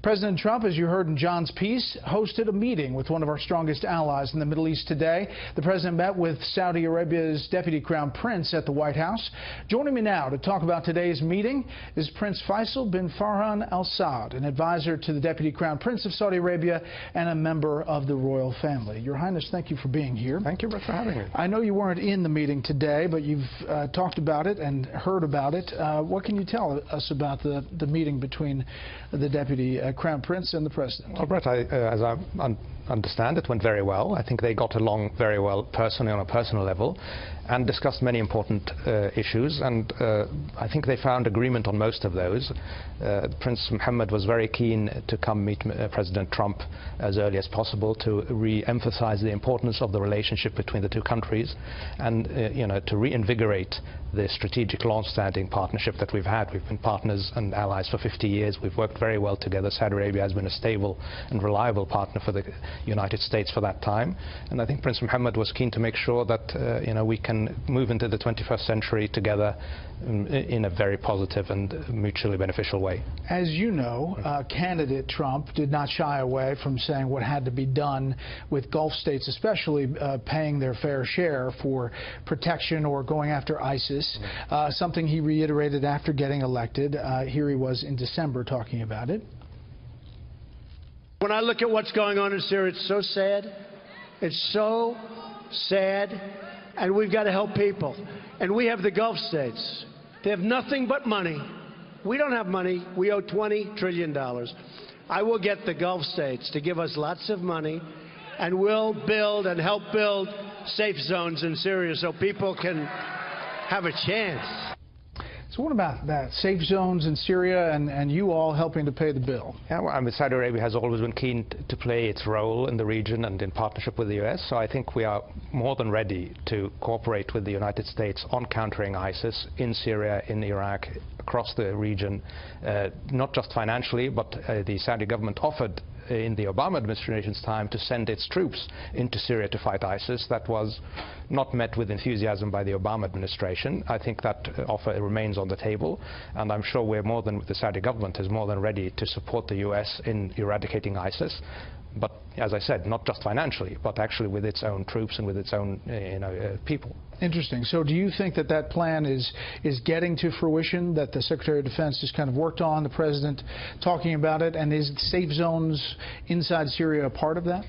President Trump, as you heard in John's piece, hosted a meeting with one of our strongest allies in the Middle East today. The president met with Saudi Arabia's Deputy Crown Prince at the White House. Joining me now to talk about today's meeting is Prince Faisal bin Farhan Al Saud, an advisor to the Deputy Crown Prince of Saudi Arabia and a member of the royal family. Your Highness, thank you for being here. Thank you for having me. I know you weren't in the meeting today, but you've talked about it and heard about it. What can you tell us about the meeting between the Deputy Crown Prince and the President? Well, Brett, as I understand, it went very well. I think they got along very well personally on a personal level and discussed many important issues, and I think they found agreement on most of those. Prince Mohammed was very keen to come meet President Trump as early as possible to re-emphasize the importance of the relationship between the two countries and to reinvigorate the strategic long-standing partnership that we've had. We've been partners and allies for 50 years. We've worked very well together. Saudi Arabia has been a stable and reliable partner for the United States for that time. And I think Prince Mohammed was keen to make sure that we can move into the 21st century together in a very positive and mutually beneficial way. As you know, candidate Trump did not shy away from saying what had to be done with Gulf states, especially paying their fair share for protection or going after ISIS, something he reiterated after getting elected. Here he was in December talking about it. When I look at what's going on in Syria, it's so sad. It's so sad. And we've got to help people. And we have the Gulf states. They have nothing but money. We don't have money. We owe $20 trillion. I will get the Gulf states to give us lots of money, and we'll build and help build safe zones in Syria so people can have a chance. So what about that? Safe zones in Syria and you all helping to pay the bill? Yeah, well, I mean, Saudi Arabia has always been keen to play its role in the region and in partnership with the US. So I think we are more than ready to cooperate with the United States on countering ISIS in Syria, in Iraq, across the region, not just financially, but the Saudi government offered in the Obama administration's time to send its troops into Syria to fight ISIS. That was not met with enthusiasm by the Obama administration. I think that offer remains on the table, and I'm sure the Saudi government is more than ready to support the US in eradicating ISIS. But as I said, not just financially, but actually with its own troops and with its own people. Interesting. So do you think that that plan is getting to fruition, that the Secretary of Defense has kind of worked on, the President talking about it, and is safe zones inside Syria a part of that?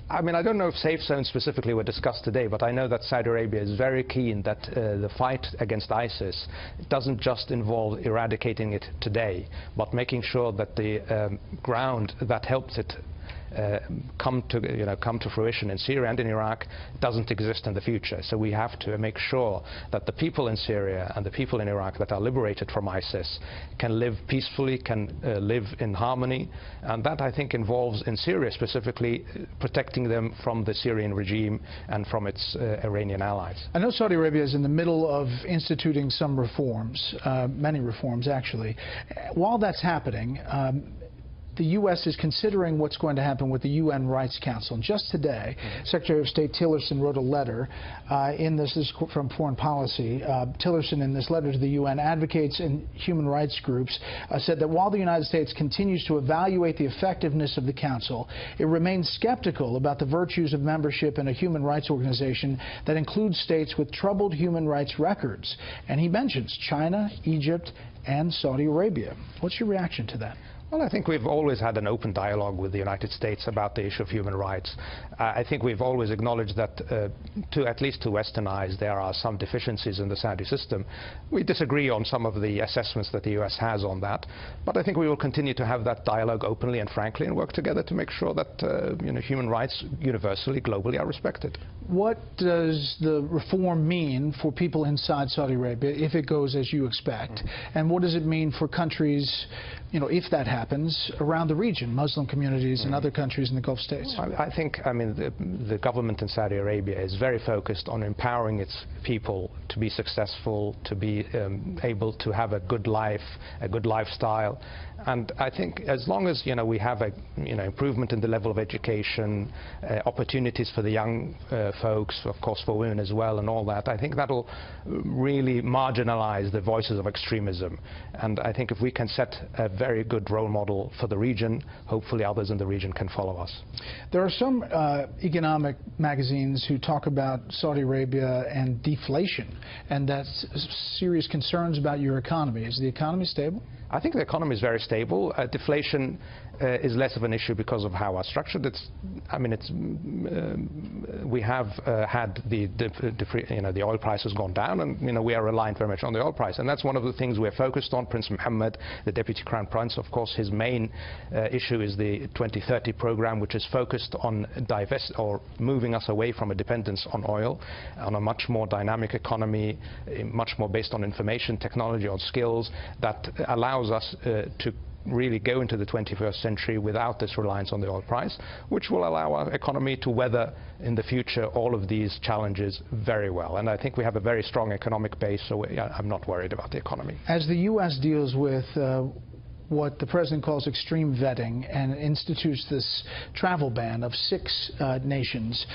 I mean, I don't know if safe zones specifically were discussed today, but I know that Saudi Arabia is very keen that the fight against ISIS doesn't just involve eradicating it today, but making sure that the ground that helps it come to fruition in Syria and in Iraq doesn't exist in the future. So we have to make sure that the people in Syria and the people in Iraq that are liberated from ISIS can live peacefully, can live in harmony, and that I think involves in Syria specifically protecting them from the Syrian regime and from its Iranian allies. I know Saudi Arabia is in the middle of instituting some reforms, many reforms actually. While that's happening, the U.S. is considering what's going to happen with the UN Rights Council. And just today, Secretary of State Tillerson wrote a letter this is from Foreign Policy. Tillerson, in this letter to the UN, advocates and human rights groups said that while the United States continues to evaluate the effectiveness of the Council, it remains skeptical about the virtues of membership in a human rights organization that includes states with troubled human rights records. And he mentions China, Egypt, and Saudi Arabia. What's your reaction to that? Well, I think we've always had an open dialogue with the United States about the issue of human rights. I think we've always acknowledged that, at least to Western eyes, there are some deficiencies in the Saudi system. We disagree on some of the assessments that the U.S. has on that, but I think we will continue to have that dialogue openly and frankly and work together to make sure that human rights universally, globally, are respected. What does the reform mean for people inside Saudi Arabia if it goes as you expect? And what does it mean for countries, if that happens, around the region, Muslim communities and other countries in the Gulf states? I think, the government in Saudi Arabia is very focused on empowering its people to be successful, to be able to have a good life, a good lifestyle. And I think as long as we have a improvement in the level of education, opportunities for the young folks, of course for women as well, and all that, I think that will really marginalize the voices of extremism. And I think if we can set a very good role model for the region. Hopefully others in the region can follow us. There are some economic magazines who talk about Saudi Arabia and deflation, and that's serious concerns about your economy. Is the economy stable? I think the economy is very stable. Deflation is less of an issue because of how we're structured. We have had the oil price has gone down, and we are reliant very much on the oil price, and that's one of the things we're focused on. Prince Mohammed, the Deputy Crown Prince, of course, his main issue is the 2030 program, which is focused on moving us away from a dependence on oil, on a much more dynamic economy, much more based on information technology, on skills that allows us to really go into the 21st century without this reliance on the oil price, which will allow our economy to weather in the future all of these challenges very well. And I think we have a very strong economic base, so I'm not worried about the economy. As the U.S. deals with what the president calls extreme vetting and institutes this travel ban of 6 nations,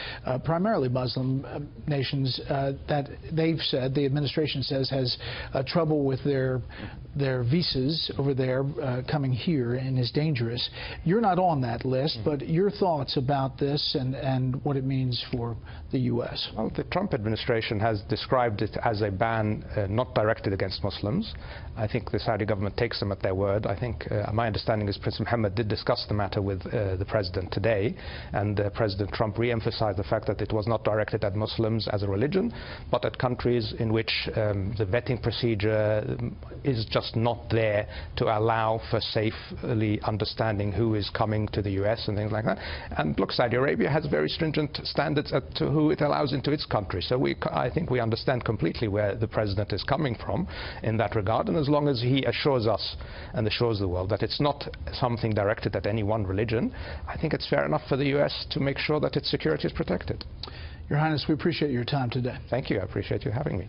primarily Muslim nations, that they've said, the administration says, has trouble with their visas over there coming here and is dangerous. You're not on that list, but your thoughts about this and what it means for the U.S. Well, the Trump administration has described it as a ban not directed against Muslims. I think the Saudi government takes them at their word. I think my understanding is Prince Mohammed did discuss the matter with the president today, and President Trump re-emphasized the fact that it was not directed at Muslims as a religion, but at countries in which the vetting procedure is just not there to allow for safely understanding who is coming to the U.S. and things like that. And look, Saudi Arabia has very stringent standards as to who it allows into its country. So I think we understand completely where the president is coming from in that regard. And as long as he assures us and assures the world that it's not something directed at any one religion, I think it's fair enough for the U.S. to make sure that its security is protected. Your Highness, we appreciate your time today. Thank you. I appreciate you having me.